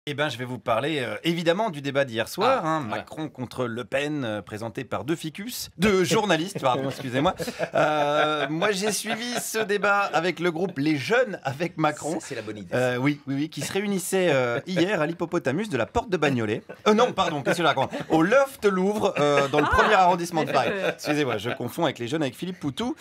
Eh ben, je vais vous parler évidemment du débat d'hier soir, Voilà. Macron contre Le Pen, présenté par deux journalistes, pardon, excusez-moi. Moi, j'ai suivi ce débat avec le groupe Les Jeunes avec Macron. C'est la bonne idée. Oui, qui se réunissait hier à l'hippopotamus de la Porte de Bagnolet. Non, pardon, qu'est-ce que je raconte? Au Loft Louvre, dans le premier arrondissement de Paris. Excusez-moi, je confonds avec Les Jeunes avec Philippe Poutou.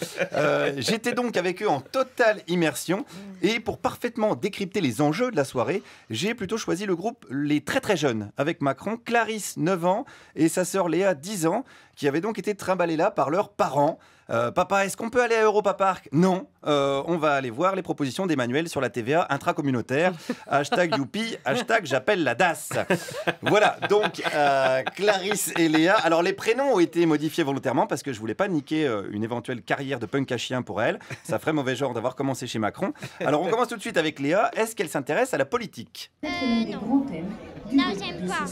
J'étais donc avec eux en totale immersion. Et pour parfaitement décrypter les enjeux de la soirée, j'ai plutôt choisi le groupe Les Très Très Jeunes avec Macron, Clarisse, 9 ans, et sa sœur Léa, 10 ans, qui avaient donc été trimballés là par leurs parents. Papa, est-ce qu'on peut aller à Europa Park? Non, on va aller voir les propositions d'Emmanuel sur la TVA intracommunautaire. Hashtag youpi, hashtag j'appelle la DAS. Voilà, donc Clarisse et Léa. Alors les prénoms ont été modifiés volontairement parce que je voulais pas niquer une éventuelle carrière de punk à chien pour elle. Ça ferait mauvais genre d'avoir commencé chez Macron. Alors on commence tout de suite avec Léa. Est-ce qu'elle s'intéresse à la politique? Non. Non, j'aime pas.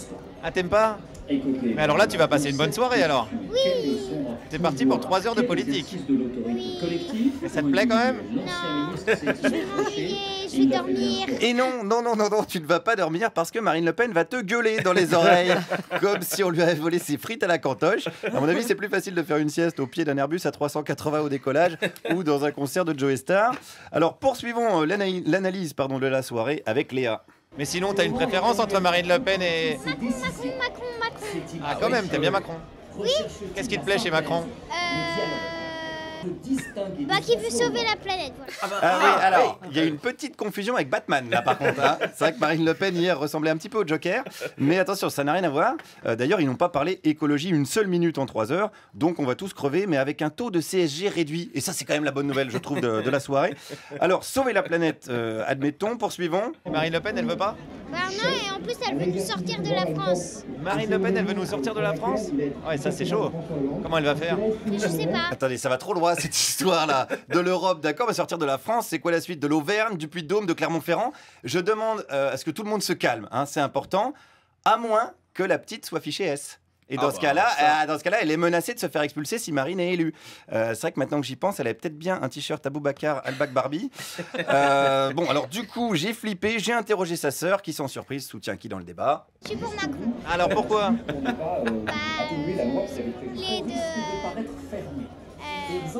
Ah, t'aimes pas? Mais alors là, tu vas passer une bonne soirée alors. Oui. T'es parti pour 3 heures de politique. Oui. Et ça te plaît quand même? Non. Je vais m'ennuyer, je vais dormir. Et non, tu ne vas pas dormir parce que Marine Le Pen va te gueuler dans les oreilles, comme si on lui avait volé ses frites à la cantoche. À mon avis, c'est plus facile de faire une sieste au pied d'un Airbus à 380 au décollage ou dans un concert de Joe Star. Alors, poursuivons l'analyse de la soirée avec Léa. Mais sinon, t'as une préférence entre Marine Le Pen et... Macron. Ah, quand même, t'aimes bien Macron? Oui. Qu'est-ce qui te plaît chez Macron? Qui veut sauver la planète, voilà. Ah oui, alors, il y a une petite confusion avec Batman, là, par contre. C'est vrai que Marine Le Pen, hier, ressemblait un petit peu au Joker. Mais attention, ça n'a rien à voir. D'ailleurs, ils n'ont pas parlé écologie une seule minute en 3 heures. Donc, on va tous crever, mais avec un taux de CSG réduit. Et ça, c'est quand même la bonne nouvelle, je trouve, de la soirée. Alors, sauver la planète, admettons, poursuivons. Marine Le Pen, elle veut pas? Bah non, et en plus, elle veut nous sortir de la France. Marine Le Pen, elle veut nous sortir de la France? Ouais, ça, c'est chaud. Comment elle va faire? Je sais pas. Attendez, ça va trop loin cette histoire-là. De l'Europe, d'accord, mais sortir de la France, c'est quoi la suite? De l'Auvergne, du Puy-de-Dôme, de Clermont-Ferrand? Je demande à ce que tout le monde se calme, c'est important, à moins que la petite soit fichée S. Et dans ce cas-là, elle est menacée de se faire expulser si Marine est élue. C'est vrai que maintenant que j'y pense, elle avait peut-être bien un t-shirt Aboubacar Al-Bak Barbie. Bon, alors du coup, j'ai flippé, j'ai interrogé sa sœur, qui sans surprise soutient qui dans le débat? Je suis pour Macron. Alors pourquoi? Les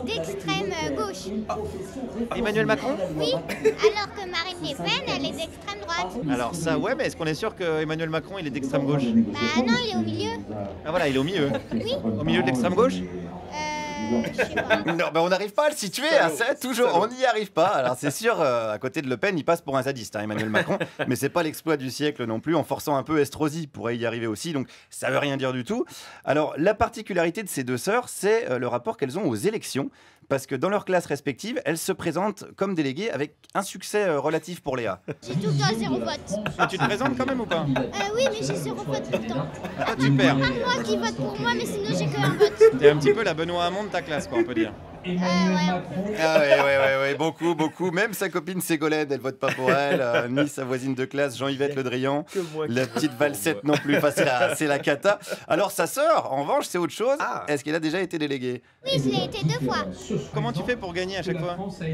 d'extrême gauche. Emmanuel Macron? Oui, alors que Marine Le Pen, elle est d'extrême droite. Alors ça, ouais, mais est-ce qu'on est sûr que Emmanuel Macron, il est d'extrême gauche? Bah non, il est au milieu. Ah voilà, il est au milieu. Oui. Au milieu de l'extrême gauche? Je sais pas. Non, on n'arrive pas à le situer, ça, toujours, on n'y arrive pas. Alors c'est sûr, à côté de Le Pen, il passe pour un zadiste, Emmanuel Macron, mais c'est pas l'exploit du siècle non plus, en forçant un peu Estrosi pourrait y arriver aussi, donc ça veut rien dire du tout. Alors la particularité de ces deux sœurs, c'est le rapport qu'elles ont aux élections, parce que dans leurs classes respectives, elles se présentent comme déléguées avec un succès relatif pour Léa. J'ai tout le temps 0 vote. Et tu te présentes quand même ou pas? Oui, mais j'ai 0 vote tout le temps. Ah, tu perds. Pas moi qui vote pour moi, mais sinon j'ai que un vote. T'es un petit peu la Benoît Hamon de ta classe, quoi, on peut dire. Ouais. Ah ouais, beaucoup. Même sa copine Ségolène, elle vote pas pour elle, ni sa voisine de classe Jean-Yvette Le Drian, la petite Valsette non plus. Enfin, c'est la cata. Alors sa sœur, en revanche, c'est autre chose. Est-ce qu'elle a déjà été déléguée? Oui, je l'ai été 2 fois. Comment tu fais pour gagner à chaque fois? Je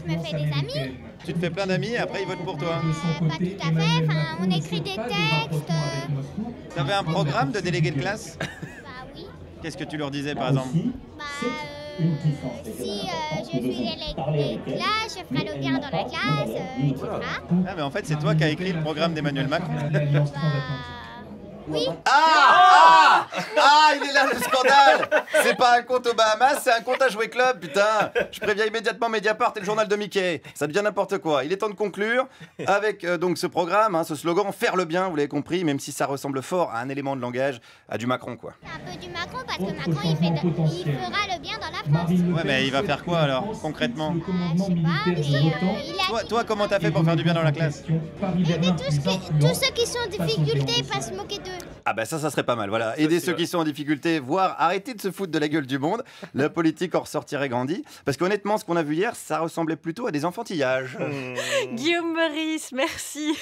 me fais des amis. Tu te fais plein d'amis et après ils votent pour toi. Pas tout à fait. Enfin, on écrit des textes. T'avais un programme de délégué de classe? Bah oui. Qu'est-ce que tu leur disais par exemple? Si je suis déléguée de classe, je ferai le bien dans la classe, etc. Ah mais en fait c'est toi qui as écrit le programme d'Emmanuel Macron. Oui. Il est là le scandale. C'est pas un compte aux Bahamas, c'est un compte à jouer club, putain. Je préviens immédiatement Mediapart et le journal de Mickey. Ça devient n'importe quoi. Il est temps de conclure avec donc ce programme, ce slogan faire le bien, vous l'avez compris, même si ça ressemble fort à un élément de langage à du Macron quoi. C'est un peu du Macron parce que Macron il fera le bien dans la France. Ouais mais il va faire quoi alors concrètement? Je sais pas, mais Toi comment t'as fait pour faire du bien dans la classe? aider tous ceux qui sont en difficulté, pas se moquer d'eux. Ah bah ça serait pas mal, voilà. Aider ceux qui sont en difficulté, voire arrêter de se foutre de la gueule du monde. La politique en ressortirait grandie. Parce qu'honnêtement, ce qu'on a vu hier, ça ressemblait plutôt à des enfantillages. Guillaume Meurice, merci.